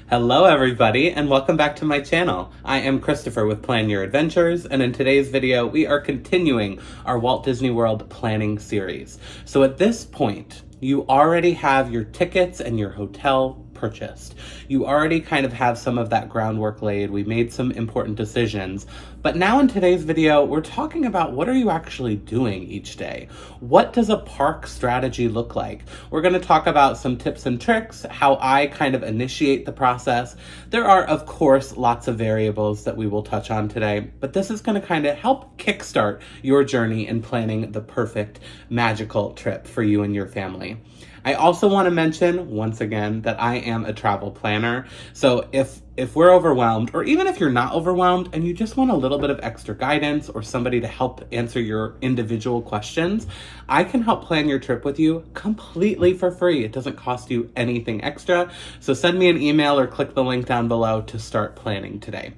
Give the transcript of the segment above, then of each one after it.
Hello everybody, and welcome back to my channel. I am Christopher with Plan Your Adventures, and in today's video, we are continuing our Walt Disney World planning series. So at this point, you already have your tickets and your hotel purchased. You already kind of have some of that groundwork laid. We made some important decisions. But now in today's video, we're talking about what are you actually doing each day? What does a park strategy look like? We're going to talk about some tips and tricks, how I kind of initiate the process. There are, of course, lots of variables that we will touch on today, but this is going to kind of help kickstart your journey in planning the perfect magical trip for you and your family. I also want to mention, once again, that I am a travel planner. So if we're overwhelmed, or even if you're not overwhelmed and you just want a little bit of extra guidance or somebody to help answer your individual questions, I can help plan your trip with you completely for free. It doesn't cost you anything extra. So send me an email or click the link down below to start planning today.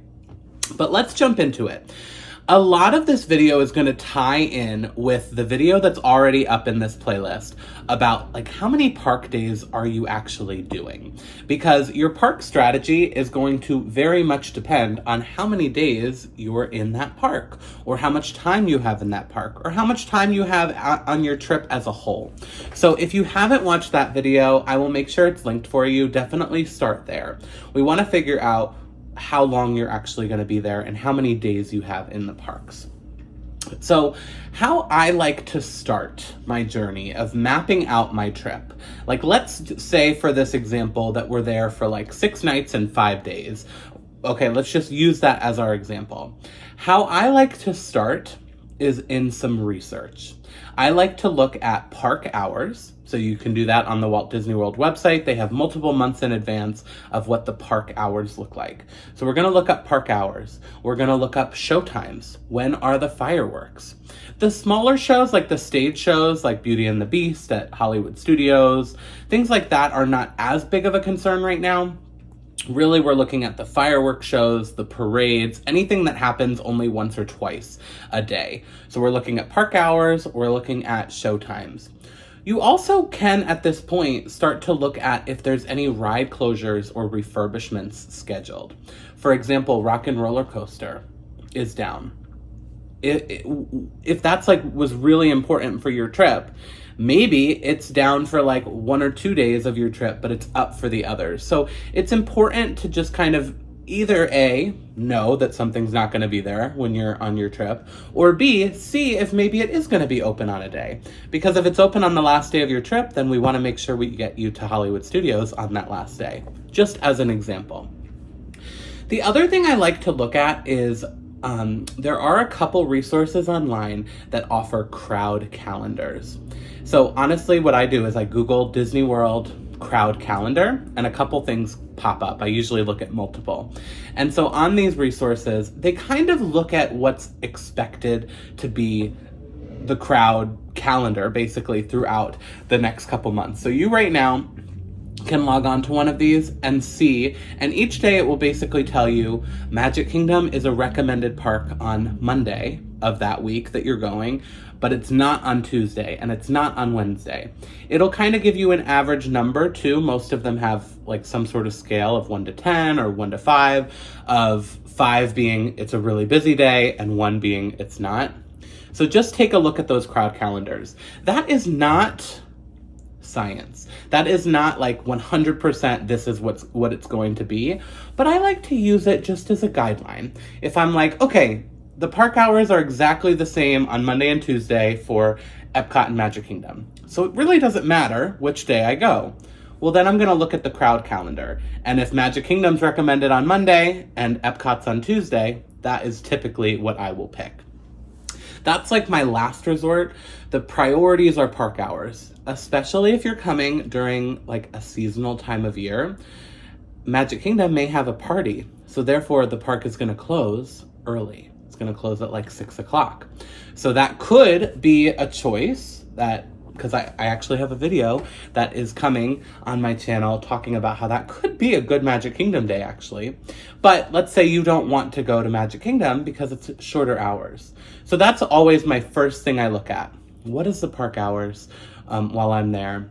But let's jump into it. A lot of this video is going to tie in with the video that's already up in this playlist about like how many park days are you actually doing? Because your park strategy is going to very much depend on how many days you're in that park, or how much time you have in that park, or how much time you have on your trip as a whole. So if you haven't watched that video, I will make sure it's linked for you. Definitely start there. We want to figure out how long you're actually going to be there and how many days you have in the parks. So how I like to start my journey of mapping out my trip, like let's say for this example that we're there for like 6 nights and 5 days. Okay, let's just use that as our example. How I like to start is in some research. I like to look at park hours. So you can do that on the Walt Disney World website. They have multiple months in advance of what the park hours look like. So we're going to look up park hours. We're going to look up show times. When are the fireworks? The smaller shows, like the stage shows, like Beauty and the Beast at Hollywood Studios, things like that are not as big of a concern right now. Really, we're looking at the fireworks shows, the parades, anything that happens only once or twice a day. So we're looking at park hours, we're looking at show times. You also can, at this point, start to look at if there's any ride closures or refurbishments scheduled. For example, Rock and Roller Coaster is down. If that's like was really important for your trip, maybe it's down for like 1 or 2 days of your trip, but it's up for the others. So it's important to just kind of either A, know that something's not going to be there when you're on your trip, or B, see if maybe it is going to be open on a day. Because if it's open on the last day of your trip, then we want to make sure we get you to Hollywood Studios on that last day, just as an example. The other thing I like to look at is there are a couple resources online that offer crowd calendars. So honestly, what I do is I Google Disney World crowd calendar and a couple things pop up. I usually look at multiple. And so on these resources, they kind of look at what's expected to be the crowd calendar basically throughout the next couple months. So you right now can log on to one of these and see, and each day it will basically tell you Magic Kingdom is a recommended park on Monday of that week that you're going, but it's not on Tuesday and it's not on Wednesday. It'll kind of give you an average number too. Most of them have like some sort of scale of 1 to 10 or 1 to 5, of 5 being it's a really busy day and 1 being it's not. So just take a look at those crowd calendars. That is not science. That is not like 100% this is what it's going to be, but I like to use it just as a guideline. If I'm like, okay, the park hours are exactly the same on Monday and Tuesday for Epcot and Magic Kingdom, so it really doesn't matter which day I go. Well, then I'm going to look at the crowd calendar, and if Magic Kingdom's recommended on Monday and Epcot's on Tuesday, that is typically what I will pick. That's like my last resort. The priorities are park hours, especially if you're coming during like a seasonal time of year. Magic Kingdom may have a party, so therefore the park is going to close early. It's going to close at like 6 o'clock. So that could be a choice that, because I actually have a video that is coming on my channel talking about how that could be a good Magic Kingdom day actually. But let's say you don't want to go to Magic Kingdom because it's shorter hours. So that's always my first thing I look at. What is the park hours while I'm there?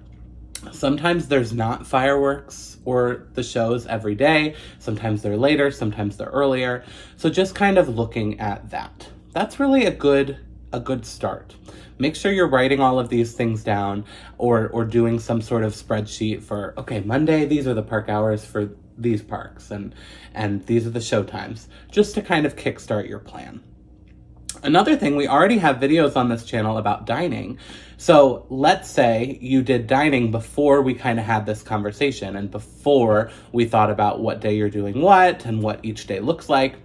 Sometimes there's not fireworks or the shows every day. Sometimes they're later, sometimes they're earlier. So just kind of looking at that. That's really a good start. Make sure you're writing all of these things down or doing some sort of spreadsheet for, okay, Monday, these are the park hours for these parks and these are the show times, just to kind of kickstart your plan. Another thing, we already have videos on this channel about dining. So let's say you did dining before we kind of had this conversation and before we thought about what day you're doing what and what each day looks like.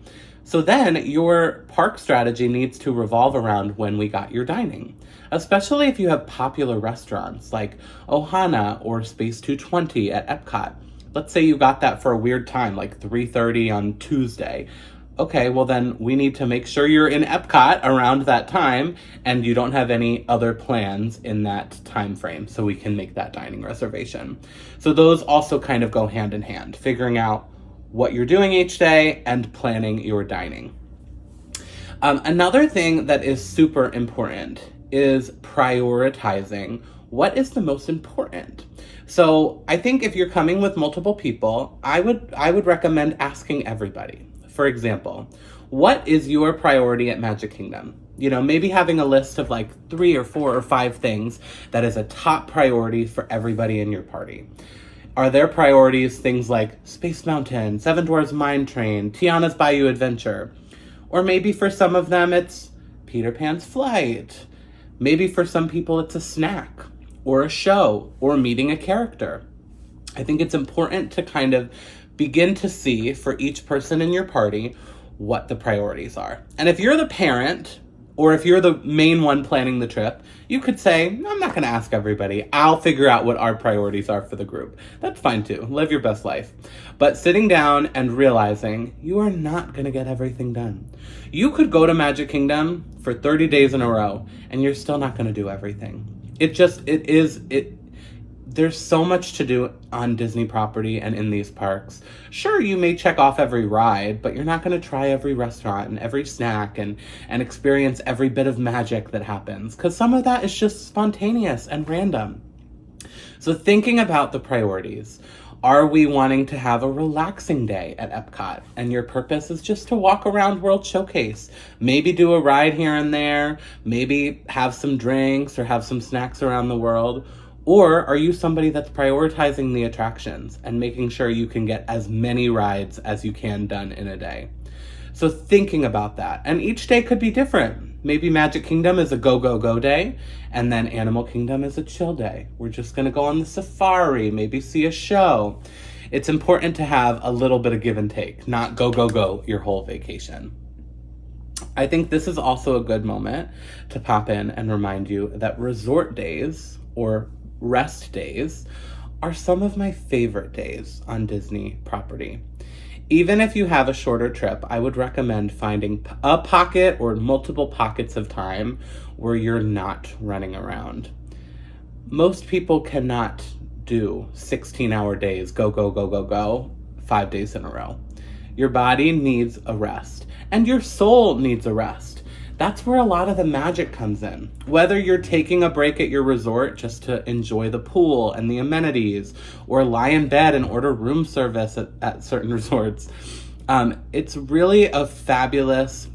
So then your park strategy needs to revolve around when we got your dining, especially if you have popular restaurants like Ohana or Space 220 at Epcot. Let's say you got that for a weird time, like 3:30 on Tuesday. Okay, well then we need to make sure you're in Epcot around that time and you don't have any other plans in that time frame so we can make that dining reservation. So those also kind of go hand in hand, figuring out what you're doing each day and planning your dining. Another thing that is super important is prioritizing what is the most important. So I think if you're coming with multiple people, I would recommend asking everybody. For example, what is your priority at Magic Kingdom? You know, maybe having a list of like 3 or 4 or 5 things that is a top priority for everybody in your party. Are their priorities things like Space Mountain, Seven Dwarfs Mine Train, Tiana's Bayou Adventure? Or maybe for some of them it's Peter Pan's Flight. Maybe for some people it's a snack or a show or meeting a character. I think it's important to kind of begin to see for each person in your party what the priorities are. And if you're the parent, or if you're the main one planning the trip, you could say, I'm not going to ask everybody. I'll figure out what our priorities are for the group. That's fine too. Live your best life. But sitting down and realizing you are not going to get everything done. You could go to Magic Kingdom for 30 days in a row and you're still not going to do everything. There's so much to do on Disney property and in these parks. Sure, you may check off every ride, but you're not going to try every restaurant and every snack and experience every bit of magic that happens, because some of that is just spontaneous and random. So thinking about the priorities, are we wanting to have a relaxing day at Epcot and your purpose is just to walk around World Showcase, maybe do a ride here and there, maybe have some drinks or have some snacks around the world? Or are you somebody that's prioritizing the attractions and making sure you can get as many rides as you can done in a day? So thinking about that. And each day could be different. Maybe Magic Kingdom is a go, go, go day, and then Animal Kingdom is a chill day. We're just going to go on the safari, maybe see a show. It's important to have a little bit of give and take, not go, go, go your whole vacation. I think this is also a good moment to pop in and remind you that resort days, or rest days, are some of my favorite days on Disney property. Even if you have a shorter trip, I would recommend finding a pocket or multiple pockets of time where you're not running around. Most people cannot do 16-hour days, go, go, go, go, go, 5 days in a row. Your body needs a rest, and your soul needs a rest. That's where a lot of the magic comes in. Whether you're taking a break at your resort just to enjoy the pool and the amenities, or lie in bed and order room service at certain resorts, it's really a fabulous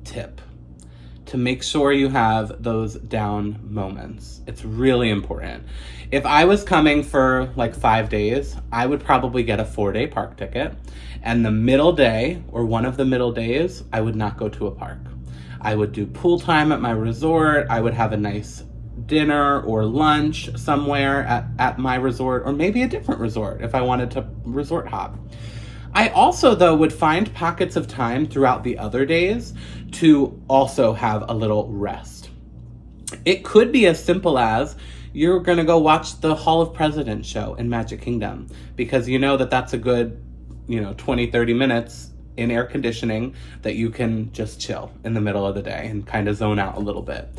tip to make sure you have those down moments. It's really important. If I was coming for like 5 days, I would probably get a 4-day park ticket. And the middle day, or one of the middle days, I would not go to a park. I would do pool time at my resort. I would have a nice dinner or lunch somewhere at my resort, or maybe a different resort if I wanted to resort hop. I also, though, would find pockets of time throughout the other days to also have a little rest. It could be as simple as you're going to go watch the Hall of Presidents show in Magic Kingdom because you know that that's a good 20, 30 minutes in air conditioning that you can just chill in the middle of the day and kind of zone out a little bit.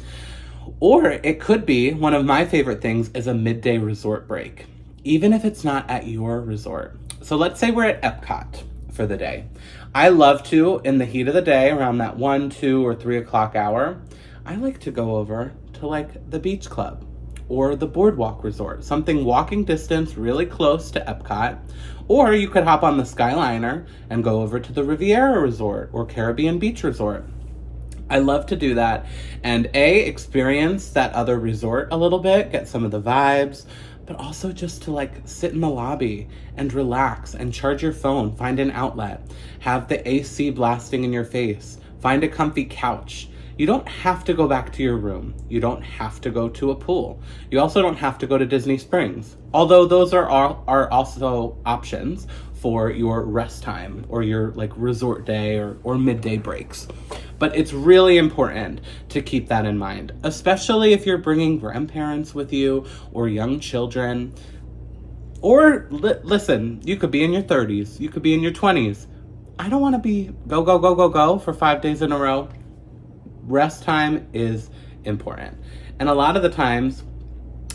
Or it could be, one of my favorite things is a midday resort break, even if it's not at your resort. So let's say we're at Epcot for the day. I love to, in the heat of the day, around that 1, 2, or 3 o'clock hour, I like to go over to like the beach club or the Boardwalk Resort, something walking distance really close to Epcot. Or you could hop on the Skyliner and go over to the Riviera Resort or Caribbean Beach Resort. I love to do that and experience that other resort a little bit, get some of the vibes, but also just to like sit in the lobby and relax and charge your phone, find an outlet, have the AC blasting in your face, find a comfy couch. You don't have to go back to your room. You don't have to go to a pool. You also don't have to go to Disney Springs, although those are also options for your rest time or your like resort day or midday breaks. But it's really important to keep that in mind, especially if you're bringing grandparents with you or young children. Or listen, you could be in your 30s, you could be in your 20s. I don't want to be go for 5 days in a row. Rest time is important. And a lot of the times,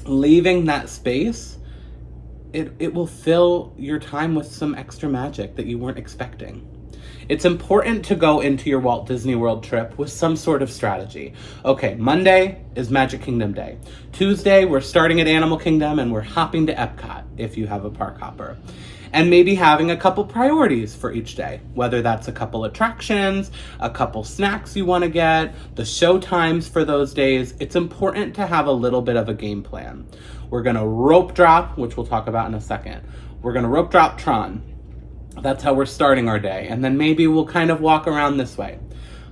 leaving that space, it will fill your time with some extra magic that you weren't expecting. It's important to go into your Walt Disney World trip with some sort of strategy. Okay, Monday is Magic Kingdom Day. Tuesday, we're starting at Animal Kingdom and we're hopping to Epcot if you have a park hopper. And maybe having a couple priorities for each day, whether that's a couple attractions, a couple snacks you want to get, the show times for those days. It's important to have a little bit of a game plan. We're going to rope drop, which we'll talk about in a second. We're going to rope drop Tron. That's how we're starting our day. And then maybe we'll kind of walk around this way.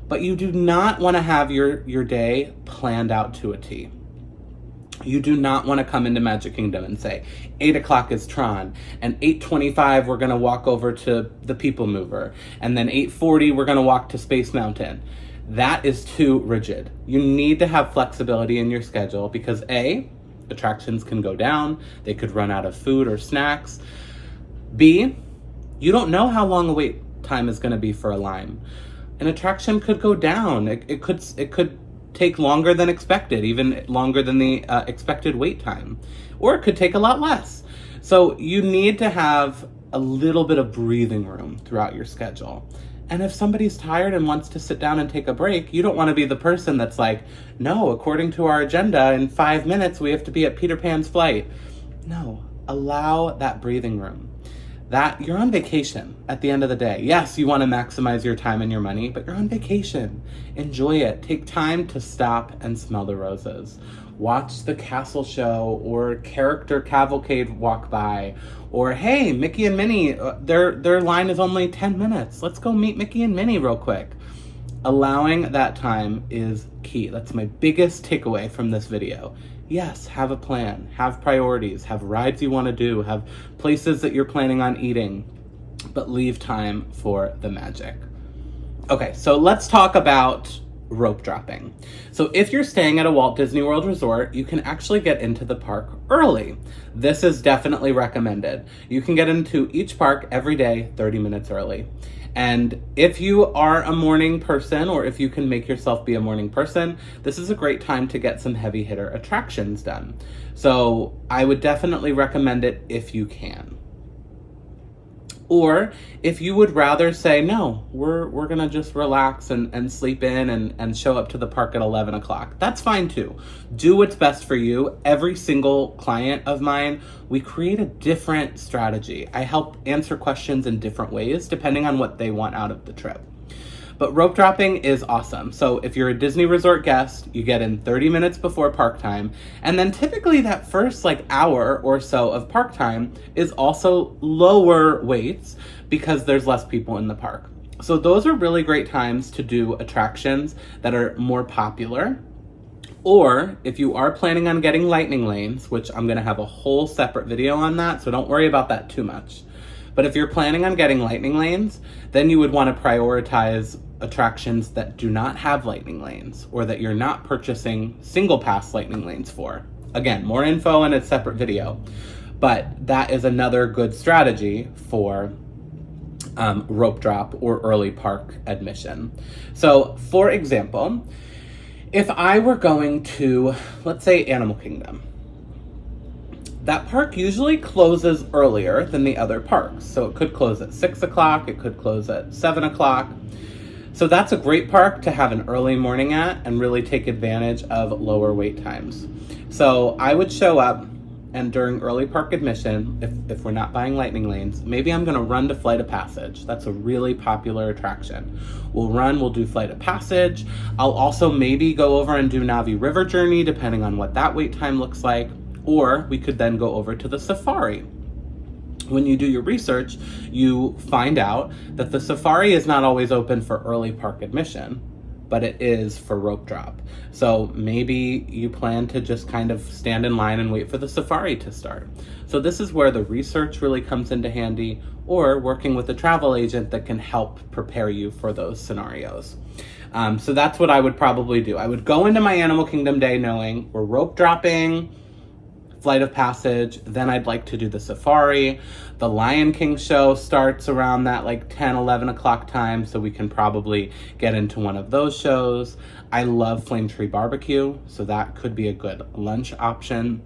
But you do not want to have your day planned out to a T. You do not want to come into Magic Kingdom and say, 8 o'clock is Tron, and 8:25 we're going to walk over to the People Mover, and then 8:40 we're going to walk to Space Mountain. That is too rigid. You need to have flexibility in your schedule because attractions can go down, they could run out of food or snacks. B, you don't know how long a wait time is going to be for a line. An attraction could go down. It could take longer than expected, even longer than the expected wait time, or it could take a lot less. So you need to have a little bit of breathing room throughout your schedule. And if somebody's tired and wants to sit down and take a break, you don't want to be the person that's like, no, according to our agenda, in 5 minutes we have to be at Peter Pan's flight. No, allow that breathing room. That you're on vacation at the end of the day. Yes, you want to maximize your time and your money, but you're on vacation. Enjoy it. Take time to stop and smell the roses. Watch the castle show or character cavalcade walk by. Or, hey, Mickey and Minnie, their line is only 10 minutes. Let's go meet Mickey and Minnie real quick. Allowing that time is key. That's my biggest takeaway from this video. Yes, have a plan, have priorities, have rides you want to do, have places that you're planning on eating, but leave time for the magic. Okay, so let's talk about rope dropping. So if you're staying at a Walt Disney World resort, you can actually get into the park early. This is definitely recommended. You can get into each park every day 30 minutes early. And if you are a morning person, or if you can make yourself be a morning person, this is a great time to get some heavy hitter attractions done. So I would definitely recommend it if you can. Or if you would rather say, no, we're gonna just relax and sleep in and show up to the park at 11 o'clock. That's fine too. Do what's best for you. Every single client of mine, we create a different strategy. I help answer questions in different ways depending on what they want out of the trip. But rope dropping is awesome. So if you're a Disney Resort guest, you get in 30 minutes before park time. And then typically that first hour or so of park time is also lower waits because there's less people in the park. So those are really great times to do attractions that are more popular. Or if you are planning on getting lightning lanes, which I'm gonna have a whole separate video on that, so don't worry about that too much. But if you're planning on getting lightning lanes, then you would want to prioritize attractions that do not have lightning lanes or that you're not purchasing single pass lightning lanes for. Again, more info in a separate video, but that is another good strategy for rope drop or early park admission. So for example, if I were going to, let's say, Animal Kingdom, that park usually closes earlier than the other parks. So it could close at 6 o'clock, it could close at 7 o'clock. So that's a great park to have an early morning at and really take advantage of lower wait times. So I would show up, and during early park admission, if we're not buying lightning lanes, maybe I'm gonna run to Flight of Passage. That's a really popular attraction. We'll do Flight of Passage. I'll also maybe go over and do Navi River Journey, depending on what that wait time looks like, or we could then go over to the safari. When you do your research, you find out that the safari is not always open for early park admission, but it is for rope drop. So maybe you plan to just kind of stand in line and wait for the safari to start. So this is where the research really comes into handy, or working with a travel agent that can help prepare you for those scenarios. So that's what I would probably do. I would go into my Animal Kingdom day knowing we're rope dropping, Flight of Passage, then I'd like to do the safari. The Lion King show starts around that like 10, 11 o'clock time, so we can probably get into one of those shows. I love Flame Tree Barbecue, so that could be a good lunch option.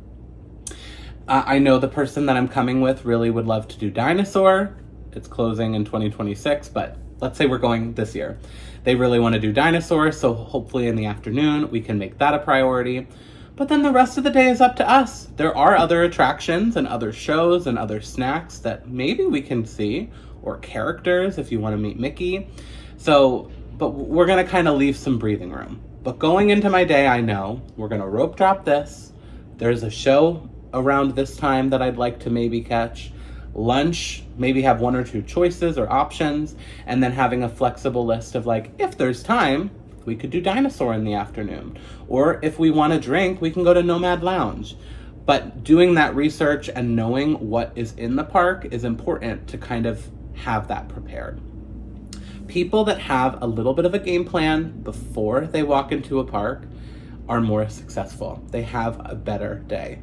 I know the person that I'm coming with really would love to do Dinosaur. It's closing in 2026, but let's say we're going this year. They really want to do Dinosaur, so hopefully in the afternoon we can make that a priority. But then the rest of the day is up to us. There are other attractions and other shows and other snacks that maybe we can see, or characters if you want to meet Mickey. So, but we're going to kind of leave some breathing room. But going into my day, I know we're going to rope drop this. There's a show around this time that I'd like to maybe catch. Lunch, maybe have one or two choices or options, and then having a flexible list of like, if there's time, we could do Dinosaur in the afternoon. Or if we want to drink, we can go to Nomad Lounge. But doing that research and knowing what is in the park is important to kind of have that prepared. People that have a little bit of a game plan before they walk into a park are more successful. They have a better day.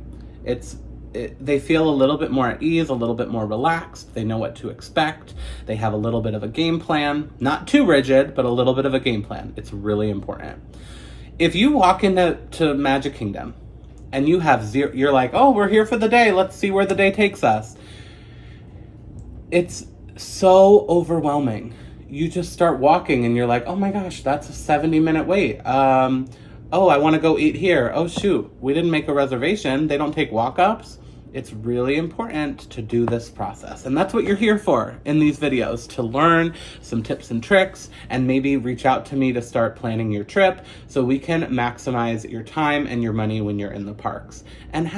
They feel a little bit more at ease, a little bit more relaxed. They know what to expect. They have a little bit of a game plan, not too rigid, but a little bit of a game plan. It's really important. If you walk into Magic Kingdom and you have zero, you're like, oh, we're here for the day. Let's see where the day takes us. It's so overwhelming. You just start walking and you're like, oh my gosh, that's a 70-minute wait. Oh, I want to go eat here. Oh shoot, we didn't make a reservation. They don't take walk-ups. It's really important to do this process. And that's what you're here for in these videos, to learn some tips and tricks and maybe reach out to me to start planning your trip so we can maximize your time and your money when you're in the parks. And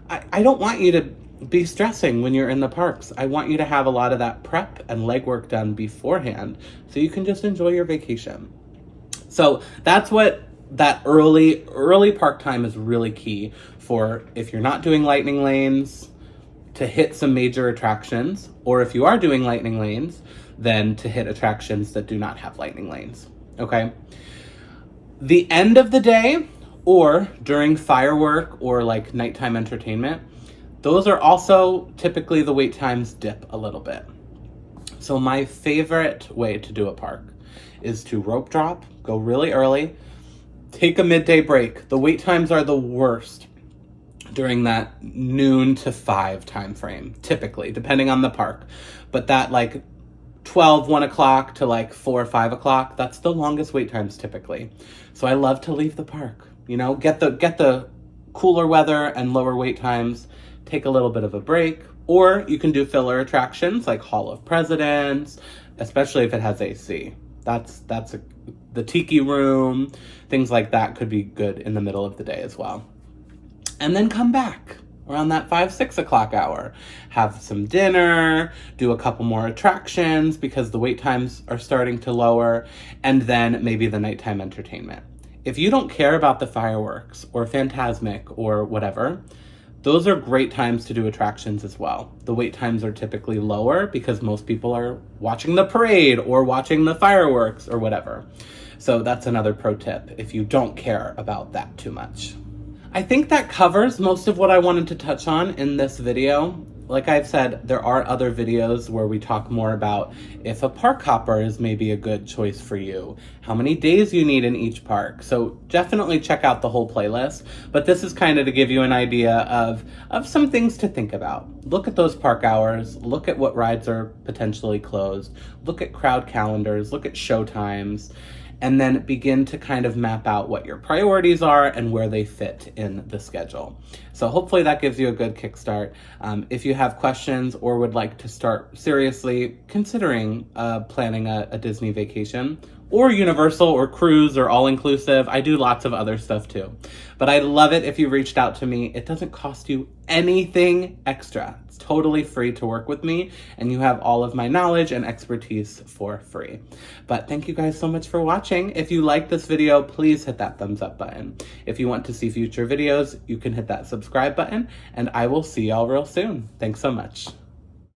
I don't want you to be stressing when you're in the parks. I want you to have a lot of that prep and legwork done beforehand so you can just enjoy your vacation. So that's what that early park time is really key for if you're not doing lightning lanes, to hit some major attractions, or if you are doing lightning lanes, then to hit attractions that do not have lightning lanes, okay? The end of the day, or during firework or like nighttime entertainment, those are also typically the wait times dip a little bit. So my favorite way to do a park is to rope drop, go really early, take a midday break. The wait times are the worst during that noon to 5 time frame, typically, depending on the park. But that like 12, 1 o'clock to like 4 or 5 o'clock, that's the longest wait times typically. So I love to leave the park, you know, get the cooler weather and lower wait times, take a little bit of a break. Or you can do filler attractions like Hall of Presidents, especially if it has AC. The Tiki Room, things like that could be good in the middle of the day as well. And then come back around that 5, 6 o'clock hour. Have some dinner, do a couple more attractions because the wait times are starting to lower, and then maybe the nighttime entertainment. If you don't care about the fireworks or Fantasmic or whatever, those are great times to do attractions as well. The wait times are typically lower because most people are watching the parade or watching the fireworks or whatever. So that's another pro tip if you don't care about that too much. I think that covers most of what I wanted to touch on in this video. like I've said, there are other videos where we talk more about if a park hopper is maybe a good choice for you, how many days you need in each park. So definitely check out the whole playlist. But this is kind of to give you an idea of some things to think about. Look at those park hours, look at what rides are potentially closed, look at crowd calendars, look at show times, and then begin to kind of map out what your priorities are and where they fit in the schedule. So hopefully that gives you a good kickstart. If you have questions or would like to start seriously considering planning a Disney vacation, or Universal or cruise or all-inclusive, I do lots of other stuff too. But I'd love it if you reached out to me. It doesn't cost you anything extra. It's totally free to work with me, and you have all of my knowledge and expertise for free. But thank you guys so much for watching. If you like this video, please hit that thumbs up button. If you want to see future videos, you can hit that subscribe button, and I will see y'all real soon. Thanks so much.